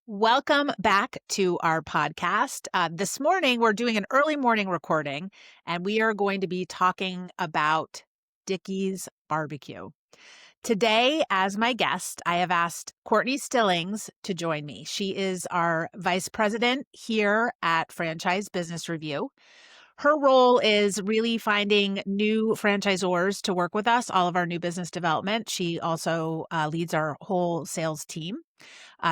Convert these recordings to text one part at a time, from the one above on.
Welcome back to our podcast. This morning, we're doing an early morning recording, and we are going to be talking about Dickey's barbecue. Today, as my guest, I have asked Courtney Stillings to join me. She is our vice president here at Franchise Business Review. Her role is really finding new franchisors to work with us, all of our new business development. She also leads our whole sales team.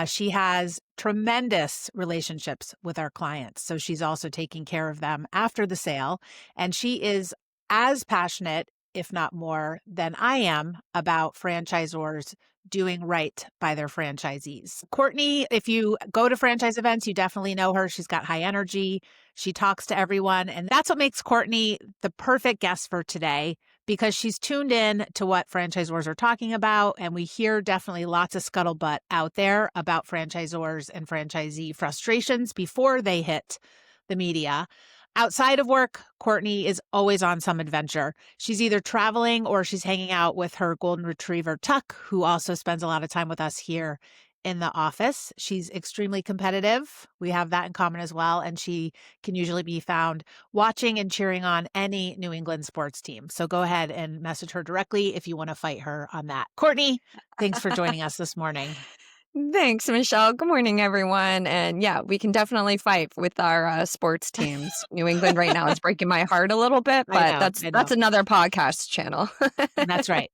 She has tremendous relationships with our clients. So she's also taking care of them after the sale. And she is as passionate, if not more, than I am about franchisors doing right by their franchisees. Courtney, if you go to franchise events, you definitely know her. She's got high energy. She talks to everyone. And that's what makes Courtney the perfect guest for today, because she's tuned in to what franchisors are talking about. And we hear definitely lots of scuttlebutt out there about franchisors and franchisee frustrations before they hit the media. Outside of work, Courtney is always on some adventure. She's either traveling or she's hanging out with her golden retriever, Tuck, who also spends a lot of time with us here in the office. She's extremely competitive. We have that in common as well. And she can usually be found watching and cheering on any New England sports team. So go ahead and message her directly if you want to fight her on that. Courtney, thanks for joining us this morning. Thanks, Michelle. Good morning, everyone. And yeah, we can definitely fight with our sports teams. New England right now is breaking my heart a little bit, I but know. that's another podcast channel. That's right.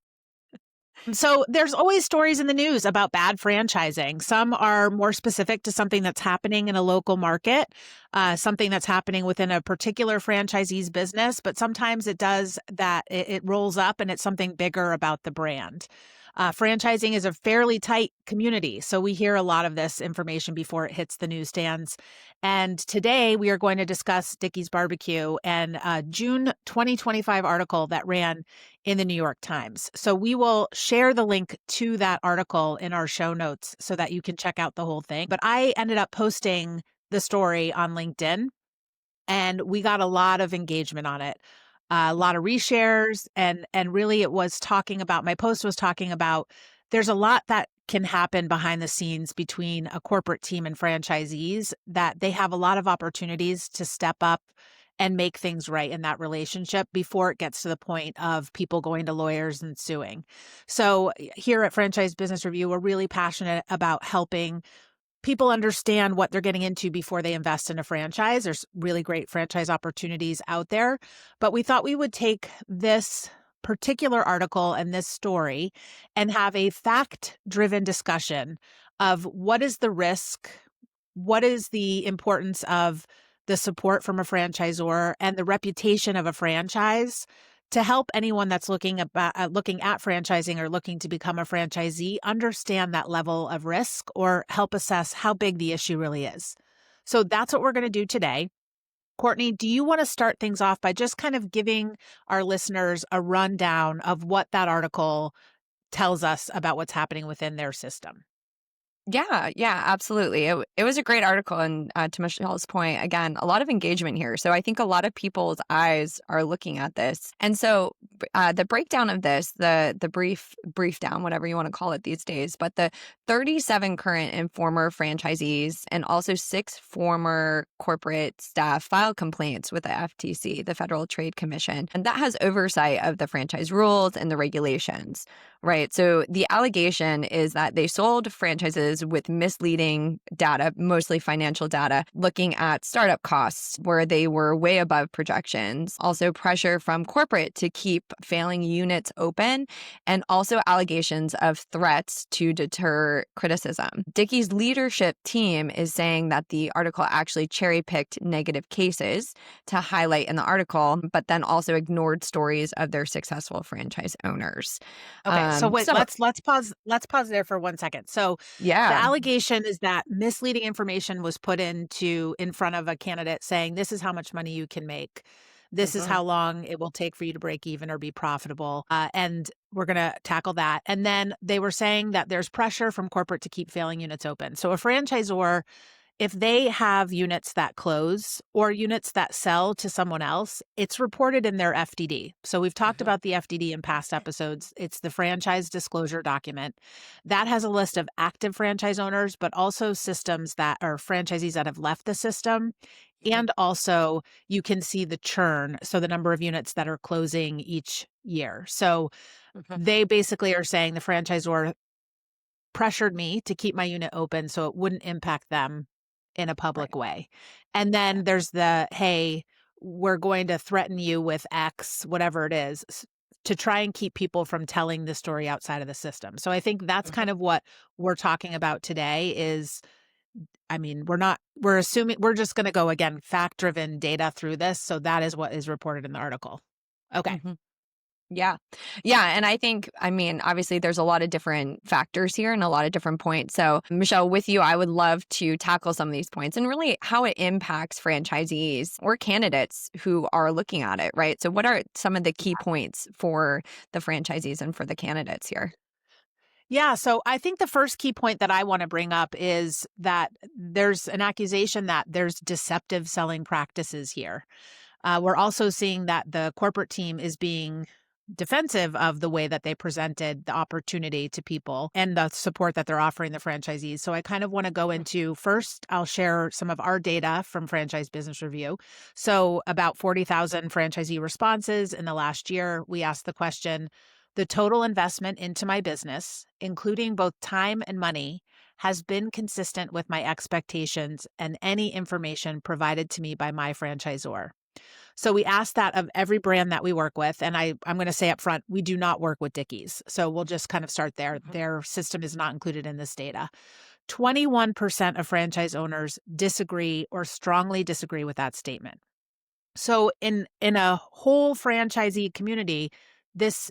So there's always stories in the news about bad franchising. Some are more specific to something that's happening in a local market, something that's happening within a particular franchisee's business, but sometimes it rolls up and it's something bigger about the brand. Franchising is a fairly tight community, so we hear a lot of this information before it hits the newsstands. And today we are going to discuss Dickey's Barbecue and a June 2025 article that ran in the New York Times. So we will share the link to that article in our show notes so that you can check out the whole thing. But I ended up posting the story on LinkedIn, and we got a lot of engagement on it. A lot of reshares, and really it was talking about, my post was talking about, there's a lot that can happen behind the scenes between a corporate team and franchisees, that they have a lot of opportunities to step up and make things right in that relationship before it gets to the point of people going to lawyers and suing. So here at Franchise Business Review, we're really passionate about helping people understand what they're getting into before they invest in a franchise. There's really great franchise opportunities out there, but we thought we would take this particular article and this story and have a fact-driven discussion of what is the risk, what is the importance of the support from a franchisor and the reputation of a franchise to help anyone that's looking at franchising or looking to become a franchisee understand that level of risk or help assess how big the issue really is. So that's what we're going to do today. Courtney, do you want to start things off by just kind of giving our listeners a rundown of what that article tells us about what's happening within their system? Yeah, absolutely. It was a great article. And to Michelle's point, again, a lot of engagement here. So I think a lot of people's eyes are looking at this. And so the breakdown of this, the brief down, whatever you want to call it these days, but the 37 current and former franchisees and also 6 former corporate staff filed complaints with the FTC, the Federal Trade Commission. And that has oversight of the franchise rules and the regulations, right? So the allegation is that they sold franchises with misleading data, mostly financial data, looking at startup costs where they were way above projections. Also pressure from corporate to keep failing units open, and also allegations of threats to deter criticism. Dickey's leadership team is saying that the article actually cherry-picked negative cases to highlight in the article, but then also ignored stories of their successful franchise owners. Okay, so wait, let's pause. Let's pause there for 1 second. So yeah. the allegation is that misleading information was put in front of a candidate saying, this is how much money you can make. This is how long it will take for you to break even or be profitable. And we're going to tackle that. And then they were saying that there's pressure from corporate to keep failing units open. So a franchisor If they have units that close or units that sell to someone else, it's reported in their FDD. So we've talked Mhm. about the FDD in past episodes. It's the franchise disclosure document. That has a list of active franchise owners, but also systems that are franchisees that have left the system. Mhm. And also you can see the churn, so the number of units that are closing each year. So Mhm. they basically are saying the franchisor pressured me to keep my unit open so it wouldn't impact them in a public Right. way. And Yeah. then there's the, hey, we're going to threaten you with X, whatever it is, to try and keep people from telling the story outside of the system. So I think that's Mhm. kind of what we're talking about today is, I mean, we're assuming, we're just going to go again, fact driven data through this. So that is what is reported in the article. Okay. Mhm. Yeah. Yeah. And I think, I mean, obviously there's a lot of different factors here and a lot of different points. So, Michelle, with you, I would love to tackle some of these points and really how it impacts franchisees or candidates who are looking at it, right? So, what are some of the key points for the franchisees and for the candidates here? Yeah, so I think the first key point that I want to bring up is that there's an accusation that there's deceptive selling practices here. We're also seeing that the corporate team is being defensive of the way that they presented the opportunity to people and the support that they're offering the franchisees. So I kind of want to go into first, I'll share some of our data from Franchise Business Review. So about 40,000 franchisee responses in the last year. We asked the question, the total investment into my business, including both time and money, has been consistent with my expectations and any information provided to me by my franchisor. So we ask that of every brand that we work with. And I'm going to say up front, we do not work with Dickies. So we'll just kind of start there. Mhm. Their system is not included in this data. 21% of franchise owners disagree or strongly disagree with that statement. So in a whole franchisee community, this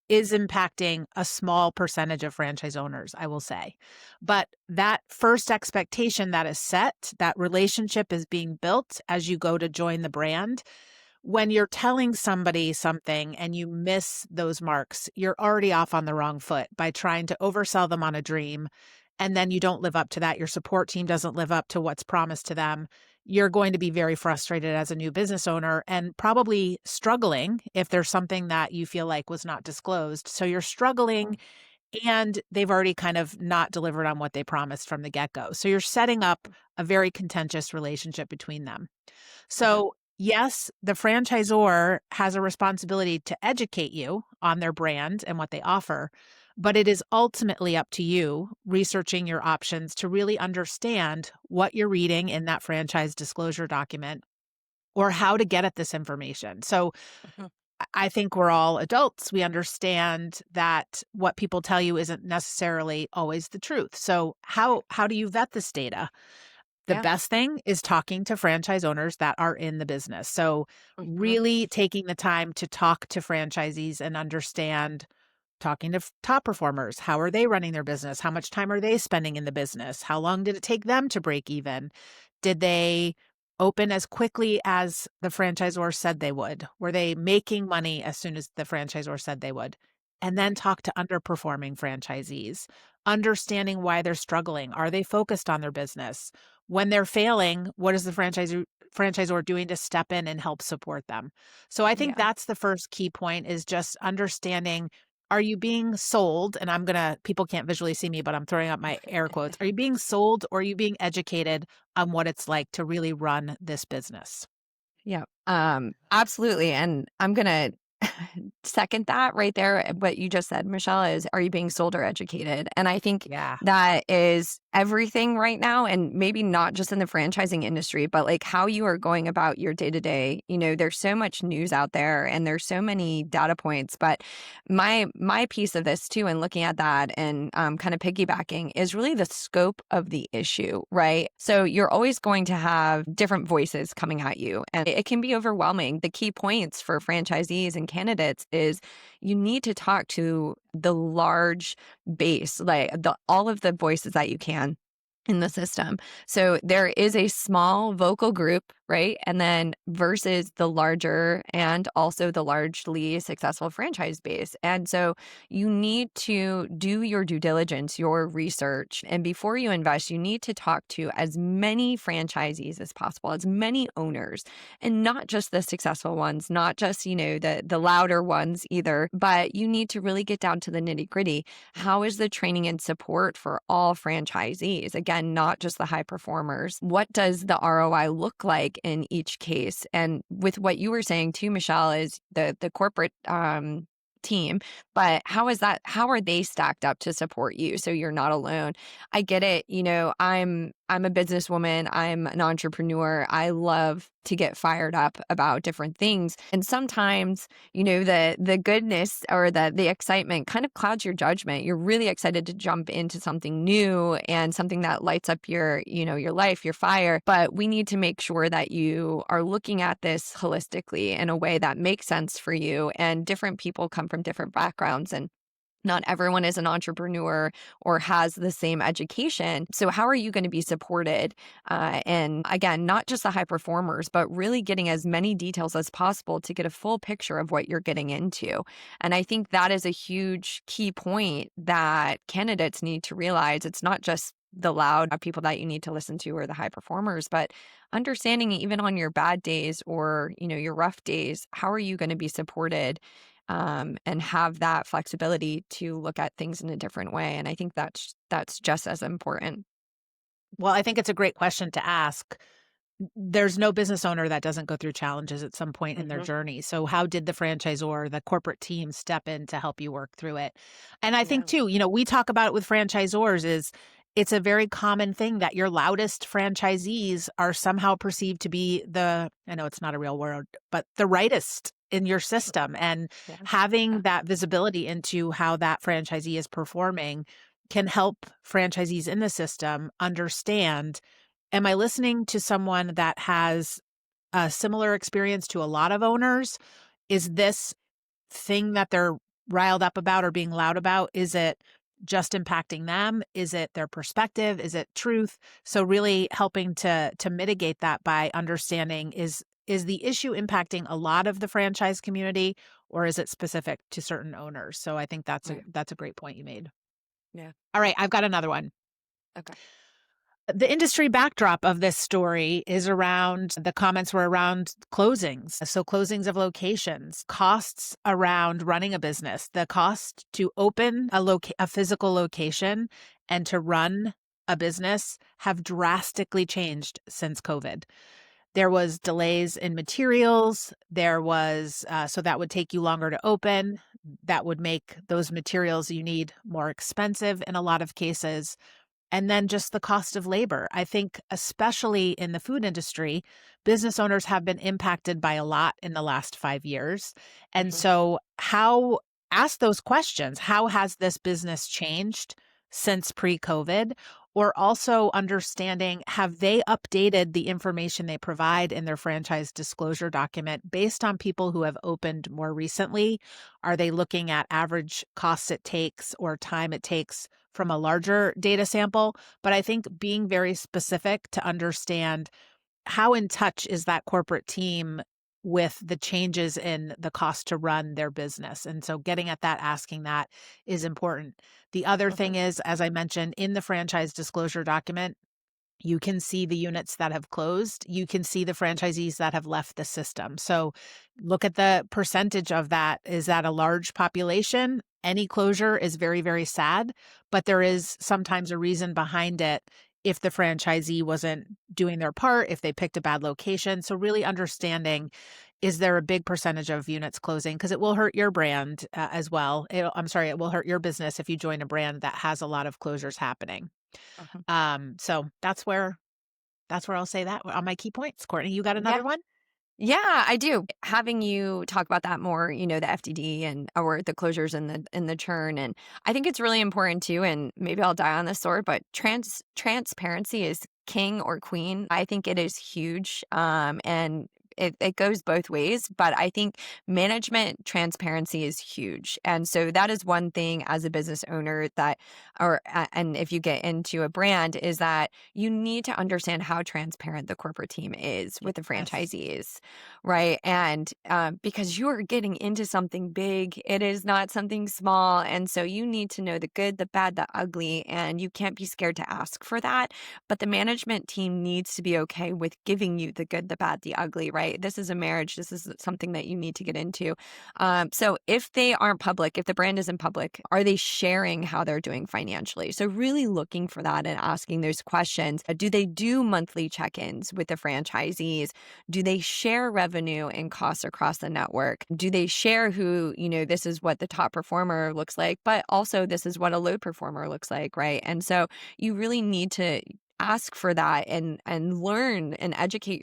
is impacting a small percentage of franchise owners, I will say. But that first expectation that is set, that relationship is being built as you go to join the brand, when you're telling somebody something and you miss those marks, you're already off on the wrong foot by trying to oversell them on a dream. And then you don't live up to that. Your support team doesn't live up to what's promised to them. You're going to be very frustrated as a new business owner and probably struggling if there's something that you feel like was not disclosed. So you're struggling and they've already kind of not delivered on what they promised from the get go. So you're setting up a very contentious relationship between them. Mhm. So, yes, the franchisor has a responsibility to educate you on their brand and what they offer, but it is ultimately up to you researching your options to really understand what you're reading in that franchise disclosure document or how to get at this information. So, Mhm. I think we're all adults. We understand that what people tell you isn't necessarily always the truth. So, how do you vet this data? The Yeah. best thing is talking to franchise owners that are in the business. So, Mhm. really taking the time to talk to franchisees and understand talking to top performers. How are they running their business? How much time are they spending in the business? How long did it take them to break even? Did they open as quickly as the franchisor said they would? Were they making money as soon as the franchisor said they would? And then Right. talk to underperforming franchisees, understanding why they're struggling. Are they focused on their business? When they're failing, what is the franchisor doing to step in and help support them? So I think Yeah. that's the first key point is just understanding, are you being sold? And people can't visually see me, but I'm throwing up my air quotes. Are you being sold or are you being educated on what it's like to really run this business? Yeah. Absolutely. And I'm gonna second that right there. What you just said, Michelle, is are you being sold or educated? And I think Yeah. that is everything right now. And maybe not just in the franchising industry, but like how you are going about your day to day. You know, there's so much news out there and there's so many data points. But my piece of this too, and looking at that and kind of piggybacking is really the scope of the issue, right? So you're always going to have different voices coming at you, and it can be overwhelming. The key points for franchisees and candidates is you need to talk to the large base, like all of the voices that you can in the system. So there is a small vocal group, right? And then versus the larger and also the largely successful franchise base. And so you need to do your due diligence, your research. And before you invest, you need to talk to as many franchisees as possible, as many owners, and not just the successful ones, not just, the louder ones either, but you need to really get down to the nitty-gritty. How is the training and support for all franchisees? Again, not just the high performers. What does the ROI look like in each case? And with what you were saying too, Michelle, is the corporate team, but how are they stacked up to support you so you're not alone? I get it. I'm a businesswoman, I'm an entrepreneur. I love to get fired up about different things. And sometimes, the goodness or the excitement kind of clouds your judgment. You're really excited to jump into something new and something that lights up your life, your fire. But we need to make sure that you are looking at this holistically in a way that makes sense for you. And different people come from different backgrounds, and not everyone is an entrepreneur or has the same education. So, how are you going to be supported? And again, not just the high performers, but really getting as many details as possible to get a full picture of what you're getting into. And I think that is a huge key point that candidates need to realize. It's not just the loud people that you need to listen to or the high performers, but understanding even on your bad days or, your rough days, how are you going to be supported? And have that flexibility to look at things in a different way. And I think that's just as important. Well, I think it's a great question to ask. There's no business owner that doesn't go through challenges at some point in their Hmm. journey. So how did the franchisor, the corporate team step in to help you work through it? And I think Yeah. too, we talk about it with franchisors is it's a very common thing that your loudest franchisees are somehow perceived to be I know it's not a real word, but the rightest in your system. And Yeah. having Yeah. that visibility into how that franchisee is performing can help franchisees in the system understand, am I listening to someone that has a similar experience to a lot of owners? Is this thing that they're riled up about or being loud about, is it just impacting them? Is it their perspective? Is it truth? So really helping to mitigate that by understanding, is the issue impacting a lot of the franchise community, or is it specific to certain owners? So I think that's a Yeah. that's a great point you made. Yeah. All right, I've got another one. Okay. The industry backdrop of this story is around the comments were around closings. So, closings of locations, costs around running a business, the cost to open a physical location and to run a business have drastically changed since COVID. There was delays in materials. There was, so that would take you longer to open. That would make those materials you need more expensive in a lot of cases. And then just the cost of labor. I think, especially in the food industry, business owners have been impacted by a lot in the last 5 years. And Hmm. so, ask those questions. How has this business changed since pre COVID? Or also understanding, have they updated the information they provide in their franchise disclosure document based on people who have opened more recently? Are they looking at average costs it takes or time it takes from a larger data sample? But I think being very specific to understand, how in touch is that corporate team with the changes in the cost to run their business? And so getting at that, asking that is important. The other Hmm. thing is, as I mentioned, in the franchise disclosure document, you can see the units that have closed. You can see the franchisees that have left the system. So look at the percentage of that. Is that a large population? Any closure is very, very sad, but there is sometimes a reason behind it if the franchisee wasn't doing their part, if they picked a bad location. So really understanding, is there a big percentage of units closing? Because it will hurt your brand as well. It will hurt your business if you join a brand that has a lot of closures happening. Hmm. So that's where I'll say that on my key points. Courtney, you got Yeah. another one? Yeah, I do. Having you talk about that more, the FDD and or the closures and the churn, and I think it's really important too. And maybe I'll die on this sword, but transparency is king or queen. I think it is huge. And it goes both ways. But I think management transparency is huge. And so that is one thing as a business owner that, and if you get into a brand, is that you need to understand how transparent the corporate team is with the Yes. franchisees, right? And because you are getting into something big, it is not something small. And so you need to know the good, the bad, the ugly, and you can't be scared to ask for that. But the management team needs to be okay with giving you the good, the bad, the ugly, right? This is a marriage. This is something that you need to get into. So if they aren't public, if the brand isn't public, are they sharing how they're doing financially? So really looking for that and asking those questions. Do they do monthly check-ins with the franchisees? Do they share revenue and costs across the network? Do they share who, this is what the top performer looks like, but also this is what a low performer looks like, right? And so you really need to ask for that and learn and educate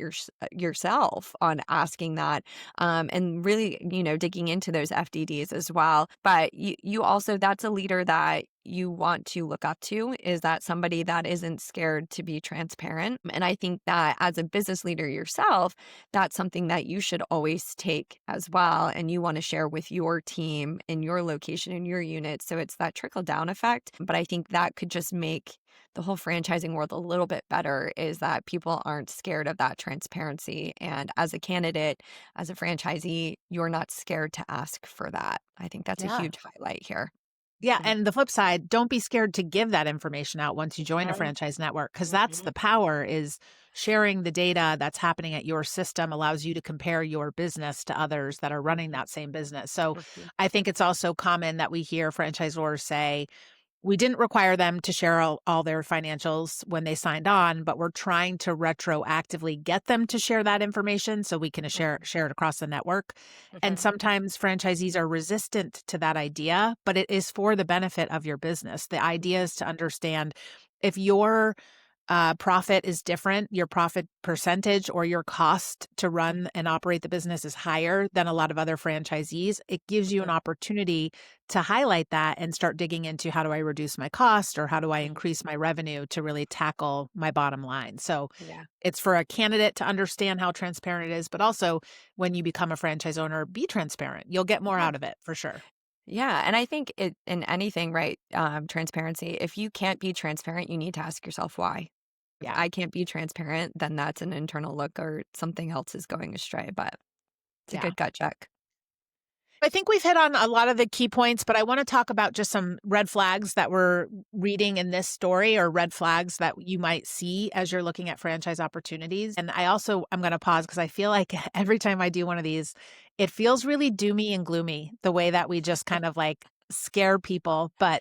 yourself on asking that, and really digging into those FDDs as well. But you also, that's a leader that you want to look up to, is that somebody that isn't scared to be transparent. And I think that as a business leader yourself, that's something that you should always take as well, and you want to share with your team in your location, in your unit. So it's that trickle down effect. But I think that could just make the whole franchising world a little bit better, is that people aren't scared of that transparency. And as a candidate, as a franchisee, you're not scared to ask for that. I think that's a Yeah. huge highlight here. Yeah, Mhm. and the flip side, don't be scared to give that information out once you join a Mhm. franchise network, because that's Mhm. the power, is sharing the data that's happening at your system allows you to compare your business to others that are running Mhm. that same business. So Mhm. I think it's also common that we hear franchisors say, we didn't require them to share all their financials when they signed on, but we're trying to retroactively get them to share that information so we can Mhm. share it across the network. And Mhm. sometimes franchisees are resistant to that idea, but it is for the benefit of your business. The idea is to understand if your profit is different, your profit percentage or your cost to run and operate the business is higher than a lot of other franchisees, it gives you an Mhm. opportunity to highlight that and start digging into, how do I reduce my cost or how do I Mhm. increase my revenue to really tackle my bottom line? So Yeah. it's for a candidate to understand how transparent it is, but also when you become a franchise owner, be transparent. You'll get more Yeah. out of it for sure. Yeah. And I think it in anything, right? Transparency. If you can't be transparent, you need to ask yourself why. If Yeah. I can't be transparent, then that's an internal look or something else is going astray. But it's a Yeah. good gut check. I think we've hit on a lot of the key points, but I want to talk about just some red flags that we're reading in this story, or red flags that you might see as you're looking at franchise opportunities. And I'm going to pause because I feel like every time I do one of these, it feels really doomy and gloomy, the way that we just kind of like scare people. But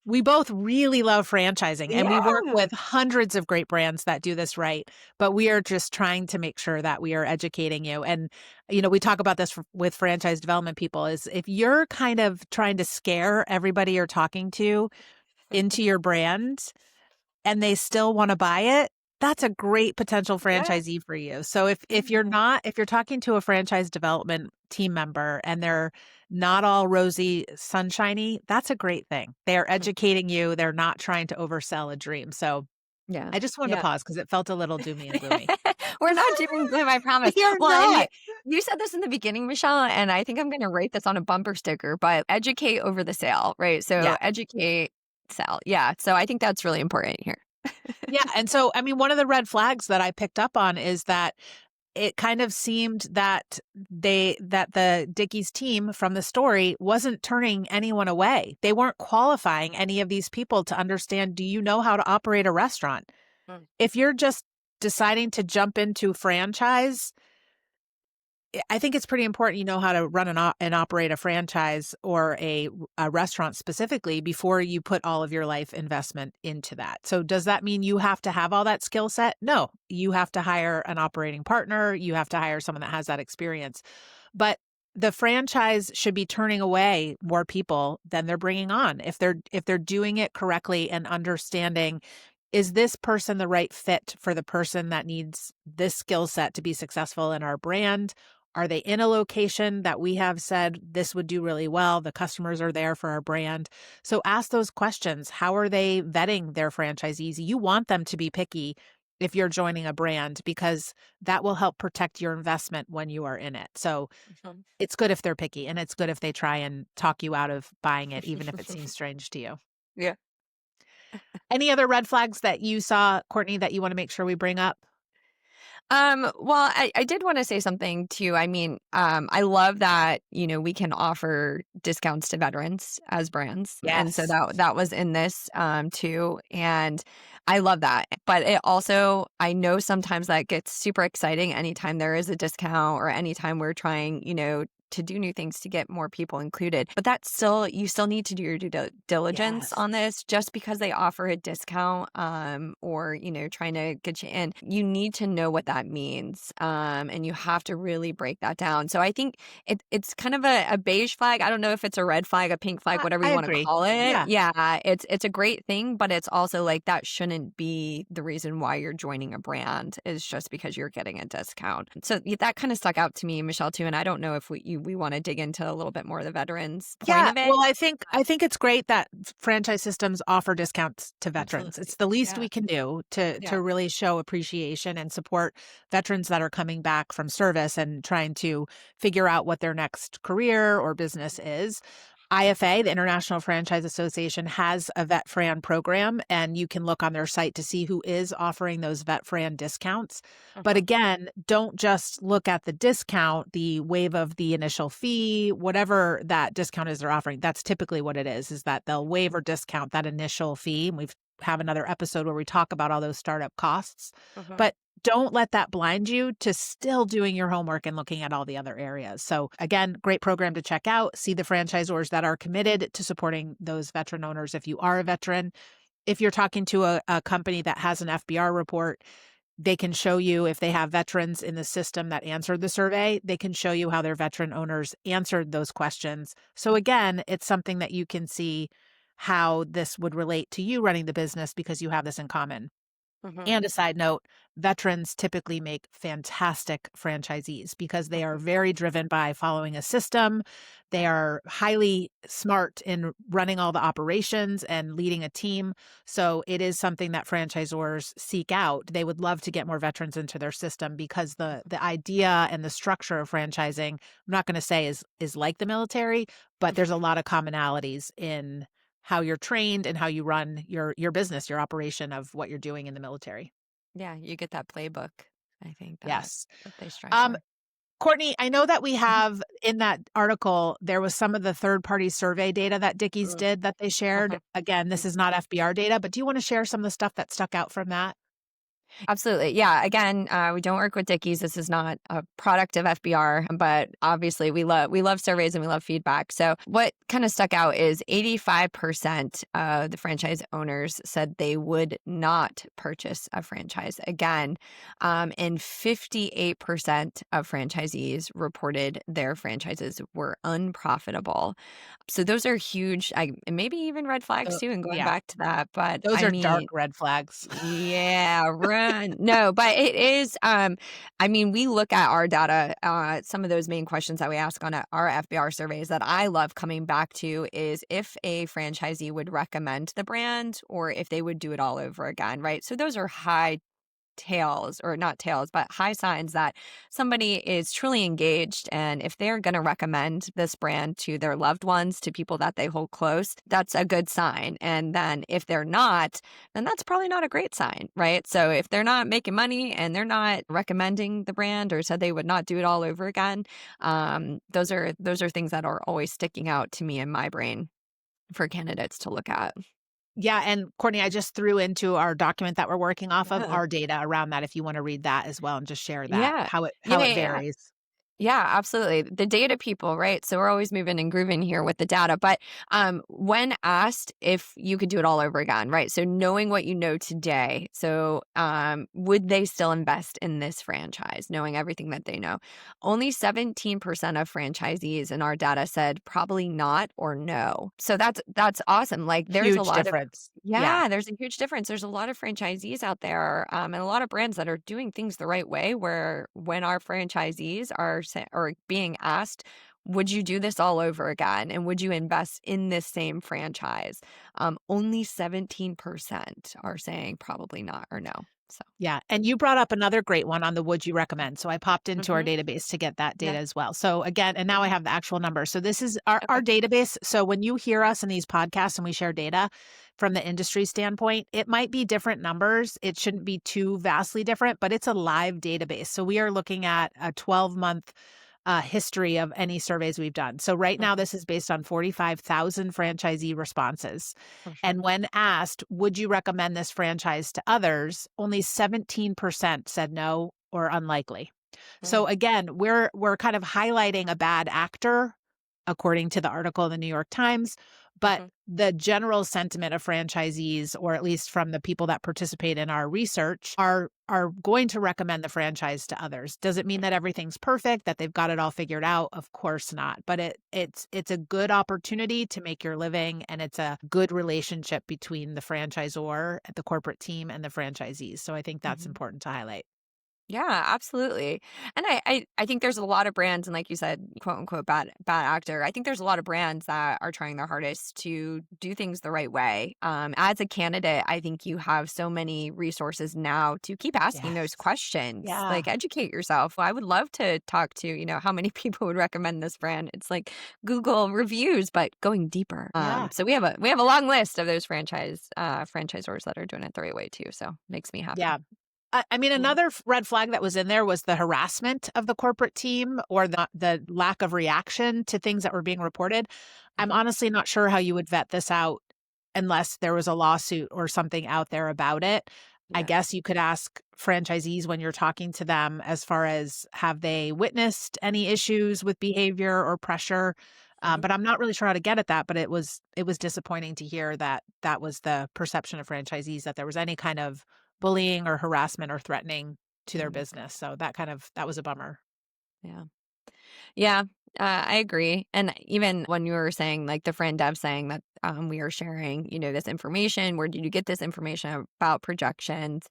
we both really love franchising and we work Yeah. with hundreds of great brands that do this right. But we are just trying to make sure that we are educating you. And we talk about this with franchise development people, is if you're kind of trying to scare everybody you're talking to into your brand and they still want to buy it, that's a great potential Yeah. franchisee for you. So Mhm. if you're talking to a franchise development team member and they're not all rosy sunshiny, that's a great thing. They're educating you, they're not trying to oversell a dream. So Yeah. I just wanted to Yeah. pause because it felt a little doomy and gloomy. We're not doing them, I promise. You're Well, and not. you said this in the beginning, Michelle, and I think I'm gonna write this on a bumper sticker, but educate over the sale, right? Yeah. So educate, sell. Yeah. So I think that's really important here. Yeah, and so, I mean, one of the red flags that I picked up on is that it kind of seemed that the Dickey's team from the story wasn't turning anyone away. They weren't qualifying any of these people to understand, do you know how to operate a restaurant? Mm. If you're just deciding to jump into franchise, I think it's pretty important you know how to run and operate a franchise or a restaurant specifically before you put all of your life investment into that. So does that mean you have to have all that skill set? No, you have to hire an operating partner. You have to hire someone that has that experience. But the franchise should be turning away more people than they're bringing on if they're doing it correctly and understanding, is this person the right fit for the person that needs this skill set to be successful in our brand? Are they in a location that we have said this would do really well? The customers are there for our brand. So ask those questions. How are they vetting their franchisees? You want them to be picky if you're joining a brand because that will help protect your investment when you are in it. So Mhm. it's good if they're picky, and it's good if they try and talk you out of buying it, even if it seems strange to you. Yeah. Any other red flags that you saw, Courtney, that you want to make sure we bring up? Well, I did want to say something too. I mean, I love that, we can offer discounts to veterans as brands. And so Yes. that was in this too. And I love that. But it also, I know sometimes that gets super exciting anytime there is a discount or anytime we're trying, to do new things to get more people included. But that's still, you still need to do your diligence Yes. on this. Just because they offer a discount or, trying to get you in, you need to know what that means. And you have to really break that down. So I think it's kind of a beige flag. I don't know if it's a red flag, a pink flag, whatever I you want to agree. call it. Yeah. Yeah, it's a great thing, but it's also like that shouldn't be the reason why you're joining a brand is just because you're getting a discount. So that kind of stuck out to me, Michelle, too. And I don't know if we want to dig into a little bit more of the veterans point Yeah, of it. well, I think it's great that franchise systems offer discounts to veterans. Absolutely. It's the least Yeah. we can do to Yeah. really show appreciation and support veterans that are coming back from service and trying to figure out what their next career or business is. IFA, the International Franchise Association, has a vet fran program, and you can look on their site to see who is offering those vet fran discounts. But Uh-huh. again, don't just look at the discount, the waive of the initial fee, whatever that discount is they're offering. That's typically what it is that they'll waive or discount that initial fee. And we've have another episode where we talk about all those startup costs. Uh-huh. But don't let that blind you to still doing your homework and looking at all the other areas. So again, great program to check out. See the franchisors that are committed to supporting those veteran owners if you are a veteran. If you're talking to a company that has an FBR report, they can show you if they have veterans in the system that answered the survey, they can show you how their veteran owners answered those questions. So again, it's something that you can see how this would relate to you running the business because you have this in common. Uh-huh. And a side note, veterans typically make fantastic franchisees because they are Uh-huh. very driven by following a system. They are highly smart in running all the operations and leading a team. So it is something that franchisors seek out. They would love to get more veterans into their system because the idea and the structure of franchising, I'm not going to say is like the military, but there's a lot of commonalities in how you're trained and how you run your business, your operation of what you're doing in the military. Yeah, you get that playbook. I think that Yes. that they strive Um, for. Courtney, I know that we Mhm. have in that article, there was some of the third party survey data that Dickey's Mm. did that they shared. Uh-huh. Again, this Mhm. is not FBR data, but do you want to share some of the stuff that stuck out from that? Absolutely. Yeah. Again, we don't work with Dickies. This is not a product of FBR, but obviously we love surveys and we love feedback. So what kind of stuck out is 85% of the franchise owners said they would not purchase a franchise again, and 58% of franchisees reported their franchises were unprofitable. So those are huge, and maybe even red flags too. And going Yeah, back to that, but those I are dark mean. red flags. Yeah, run. No, but it is, I mean, we look at our data, some of those main questions that we ask on our FBR surveys that I love coming back to is if a franchisee would recommend the brand or if they would do it all over again, right? So those are high tails or not tails, but high signs that somebody is truly engaged. And if they're going to recommend this brand to their loved ones, to people that they hold close, that's a good sign. And then if they're not, then that's probably not a great sign, right? So if they're not making money and they're not recommending the brand or said they would not do it all over again, those are things that are always sticking out to me in my brain for candidates to look at. Yeah, and Courtney, I just threw into our document that we're working off of Yeah. our data around that if you want to read that as well and just share that, Yeah. how it Yeah. varies. Yeah, absolutely. The data people, right? So we're always moving and grooving here with the data. But when asked if you could do it all over again, right? So knowing what you know today, so would they still invest in this franchise, knowing everything that they know? Only 17% of franchisees in our data said probably not or no. So that's awesome. Like there's a Huge lot of. difference. Yeah. Yeah, there's a huge difference. There's a lot of franchisees out there, and a lot of brands that are doing things the right way. Where when our franchisees are being asked, "Would you do this all over again? And would you invest in this same franchise?" Only 17% are saying probably not or no. So, Yeah. And you brought up another great one on the would you recommend. So I popped into our hmm database to get that yeah, data as well. So again, and now I hmm have the actual number. So this is our okay, database. So when you hear us in these podcasts and we share data from the industry standpoint, it might be different numbers. It shouldn't be too vastly different, but it's a live database. So we are looking at a 12-month history of any surveys we've done. So right now, hmm this is based on 45,000 franchisee responses. for sure. And when asked, would you recommend this franchise to others? Only 17% said no or unlikely. So Mm, again, we're kind of highlighting a bad actor, according to the article in the New York Times, but mhm, the general sentiment of franchisees, or at least from the people that participate in our research, are going to recommend the franchise to others. Does it mean that everything's perfect, that they've got it all figured out? Of course not. But it's a good opportunity to make your living, and it's a good relationship between the franchisor, the corporate team, and the franchisees. So I think that's mhm. important to highlight. Yeah, absolutely. And I think there's a lot of brands, and like you said, quote unquote bad actor. I think there's a lot of brands that are trying their hardest to do things the right way. As a candidate, I think you have so many resources now to keep asking those Yes. questions. Yeah. Like educate yourself. I would love to talk to, how many people would recommend this brand. It's like Google reviews, but going deeper. Yeah. So we have a long list of those franchisors that are doing it the right way too. So makes me happy. Yeah. I mean, Yeah. another red flag that was in there was the harassment of the corporate team, or the lack of reaction to things that were being reported. I'm Mhm. honestly not sure how you would vet this out unless there was a lawsuit or something out there about it. I Yeah. guess you could ask franchisees when you're talking to them, as far as, have they witnessed any issues with behavior or pressure? Mhm. But I'm not really sure how to get at that. But it was disappointing to hear that that was the perception of franchisees, that there was any kind of bullying or harassment or threatening to their Mhm. business. So that was a bummer. Yeah. Yeah, I agree. And even when you were saying, like the friend Dev saying that we are sharing, this information, where did you get this information about projections?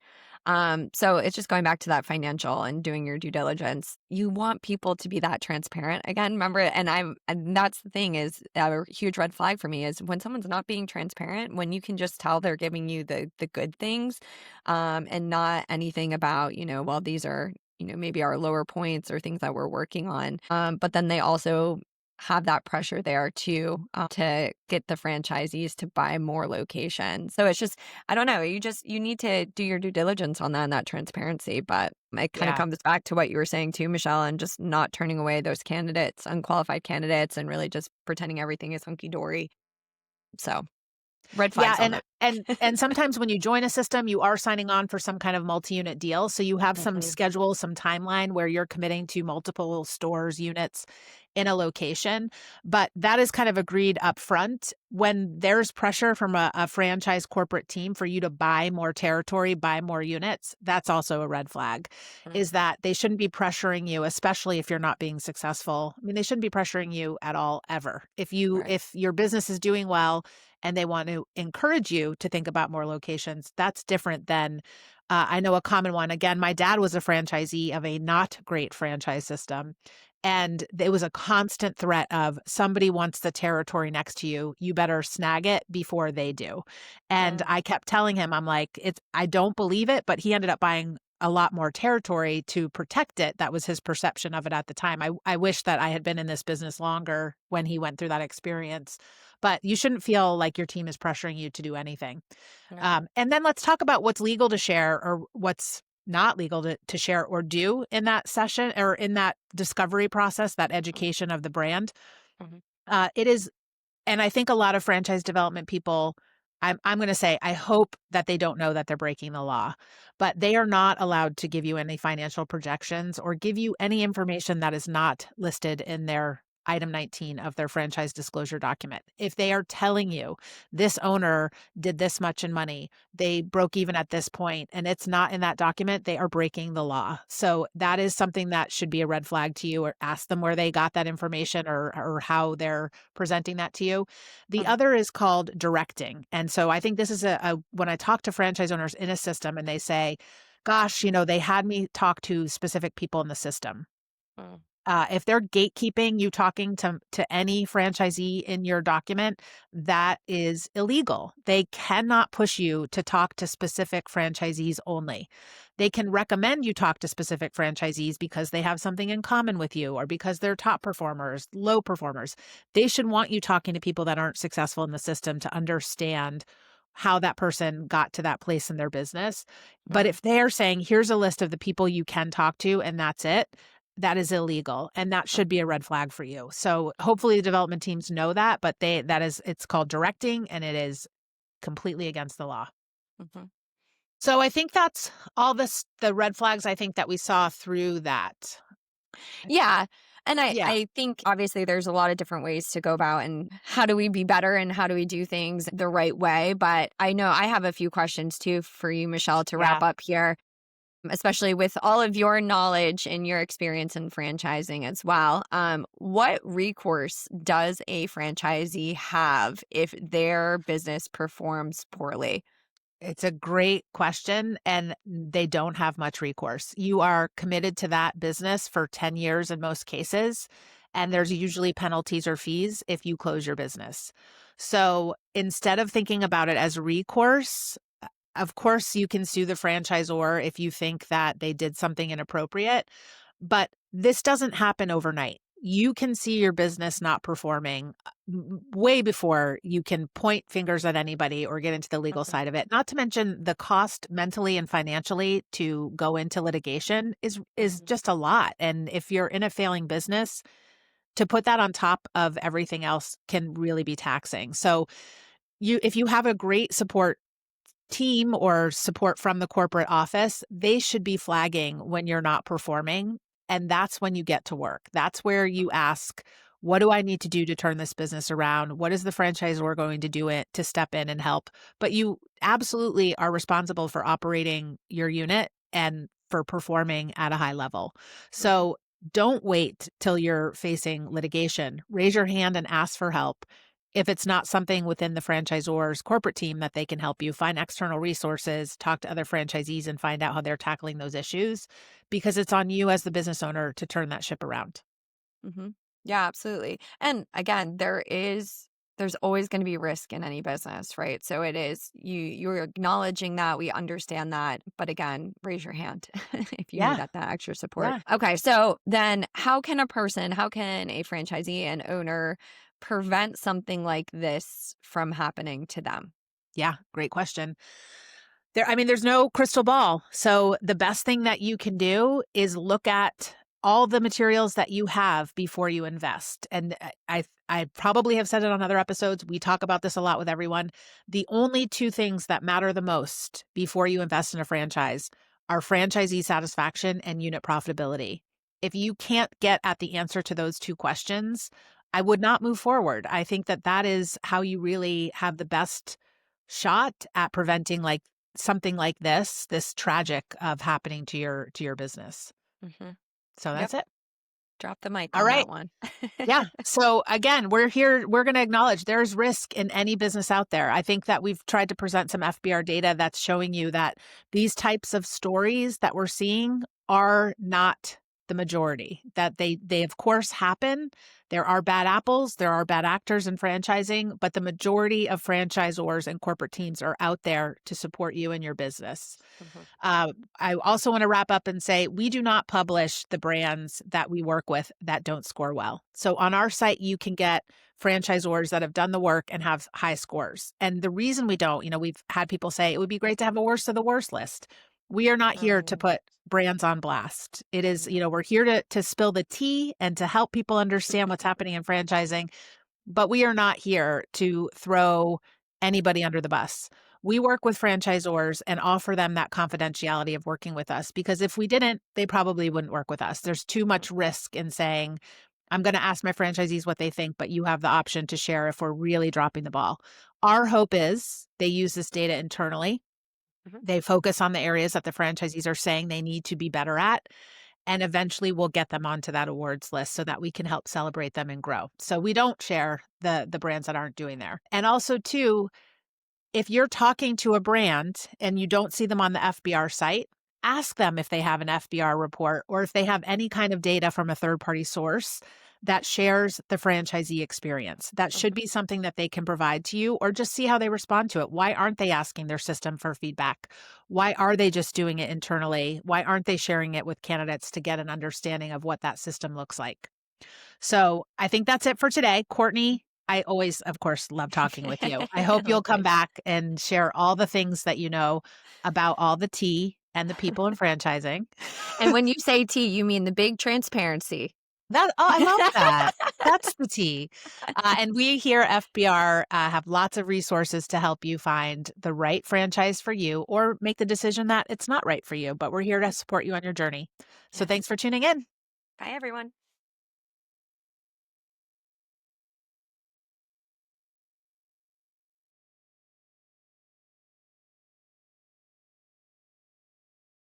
So it's just going back to that financial and doing your due diligence. You want people to be that transparent. Again, remember, and that's the thing is a huge red flag for me is when someone's not being transparent, when you can just tell they're giving you the good things, and not anything about, well, these are maybe our lower points or things that we're working on. But then they also have that pressure there to get the franchisees to buy more locations. So it's just, I don't know, you need to do your due diligence on that and that transparency. But it kind of Yeah. comes back to what you were saying too, Michelle, and just not turning away those candidates, unqualified candidates, and really just pretending everything is hunky dory. So red Yeah, flags on and that. and sometimes when you join a system, you are signing on for some kind of multi-unit deal. So you have some Mhm, schedule, some timeline where you're committing to multiple stores, units in a location. But that is kind of agreed up front. When there's pressure from a franchise corporate team for you to buy more territory, buy more units, that's also a red flag. mm, Is that they shouldn't be pressuring you, especially if you're not being successful. I mean, they shouldn't be pressuring you at all, ever. right. If your business is doing well and they want to encourage you to think about more locations, that's different than, I know a common one. Again, my dad was a franchisee of a not great franchise system. And it was a constant threat of, somebody wants the territory next to you. You better snag it before they do. And Mm, I kept telling him, I'm like, I don't believe it. But he ended up buying a lot more territory to protect it. That was his perception of it at the time. I wish that I had been in this business longer when he went through that experience. But you shouldn't feel like your team is pressuring you to do anything. right. And then let's talk about what's legal to share, or what's not legal to share or do in that session, or in that discovery process, that Mhm, education of the brand. mhm, It is, and I think a lot of franchise development people, I'm going to say, I hope that they don't know that they're breaking the law, but they are not allowed to give you any financial projections or give you any information that is not listed in their item 19 of their franchise disclosure document. If they are telling you, this owner did this much in money, they broke even at this point, and it's not in that document, they are breaking the law. So that is something that should be a red flag to you, or ask them where they got that information, or how they're presenting that to you. The mhm, other is called directing. And so I think this is when I talk to franchise owners in a system and they say, gosh, they had me talk to specific people in the system. mm. If they're gatekeeping you talking to any franchisee in your document, that is illegal. They cannot push you to talk to specific franchisees only. They can recommend you talk to specific franchisees because they have something in common with you or because they're top performers, low performers. They should want you talking to people that aren't successful in the system to understand how that person got to that place in their business. But Mhm. if they're saying, here's a list of the people you can talk to and that's it, that is illegal and that should be a red flag for you. So hopefully the development teams know that, but it's called directing and it is completely against the law. Mhm. So I think that's all the red flags I think that we saw through that. Yeah. And Yeah. I think obviously there's a lot of different ways to go about and how do we be better and how do we do things the right way. But I know I have a few questions too for you, Michelle, to Yeah. wrap up here, especially with all of your knowledge and your experience in franchising as well. What recourse does a franchisee have if their business performs poorly? It's a great question, and they don't have much recourse. You are committed to that business for 10 years in most cases, and there's usually penalties or fees if you close your business. So instead of thinking about it as recourse, of course, you can sue the franchisor if you think that they did something inappropriate, but this doesn't happen overnight. You can see your business not performing way before you can point fingers at anybody or get into the legal Mhm. side of it. Not to mention the cost mentally and financially to go into litigation is Mhm. just a lot. And if you're in a failing business, to put that on top of everything else can really be taxing. So if you have a great support team or support from the corporate office, they should be flagging when you're not performing. And that's when you get to work. That's where you ask, what do I need to do to turn this business around? What is the franchisor going to do it to step in and help? But you absolutely are responsible for operating your unit and for performing at a high level. Mhm. So don't wait till you're facing litigation. Raise your hand and ask for help. If it's not something within the franchisor's corporate team that they can help you, find external resources, talk to other franchisees and find out how they're tackling those issues because it's on you as the business owner to turn that ship around. Mhm. Yeah, absolutely. And again, there's always going to be risk in any business, right? So it is you're acknowledging that, we understand that, but again, raise your hand if you need Yeah. that extra support. Yeah. Okay, so then how can a franchisee and owner prevent something like this from happening to them? Yeah. Great question. There's no crystal ball. So the best thing that you can do is look at all the materials that you have before you invest. And I probably have said it on other episodes. We talk about this a lot with everyone. The only two things that matter the most before you invest in a franchise are franchisee satisfaction and unit profitability. If you can't get at the answer to those two questions, I would not move forward. I think that that is how you really have the best shot at preventing something like this tragic of happening to your business. Mhm. So Yep. that's it. Drop the mic All on right. that one. Yeah. So again, we're going to acknowledge there's risk in any business out there. I think that we've tried to present some FBR data that's showing you that these types of stories that we're seeing are not the majority. That they of course happen. There are bad apples, there are bad actors in franchising, but the majority of franchisors and corporate teams are out there to support you and your business. Mhm. I also want to wrap up and say we do not publish the brands that we work with that don't score well. So on our site, you can get franchisors that have done the work and have high scores. And the reason we don't, we've had people say it would be great to have a worst of the worst list. We are not here to Mm, put brands on blast. It is, mhm. we're here to spill the tea and to help people understand what's happening in franchising, but we are not here to throw anybody under the bus. We work with franchisors and offer them that confidentiality of working with us because if we didn't, they probably wouldn't work with us. There's too much risk in saying, I'm going to ask my franchisees what they think, but you have the option to share if we're really dropping the ball. Our hope is they use this data internally. Mhm. They focus on the areas that the franchisees are saying they need to be better at. And eventually we'll get them onto that awards list so that we can help celebrate them and grow. So we don't share the brands that aren't doing there. And also too, if you're talking to a brand and you don't see them on the FBR site, ask them if they have an FBR report or if they have any kind of data from a third party source that shares the franchisee experience. That should Mhm. be something that they can provide to you, or just see how they respond to it. Why aren't they asking their system for feedback? Why are they just doing it internally? Why aren't they sharing it with candidates to get an understanding of what that system looks like? So I think that's it for today. Courtney, I always, of course, love talking with you. I hope you'll come Likewise. back and share all the things that you know about all the tea and the people in franchising. And when you say T, you mean the big transparency. I love that. That's the tea. And we here at FBR have lots of resources to help you find the right franchise for you or make the decision that it's not right for you. But we're here to support you on your journey. So Yes. thanks for tuning in. Bye, everyone.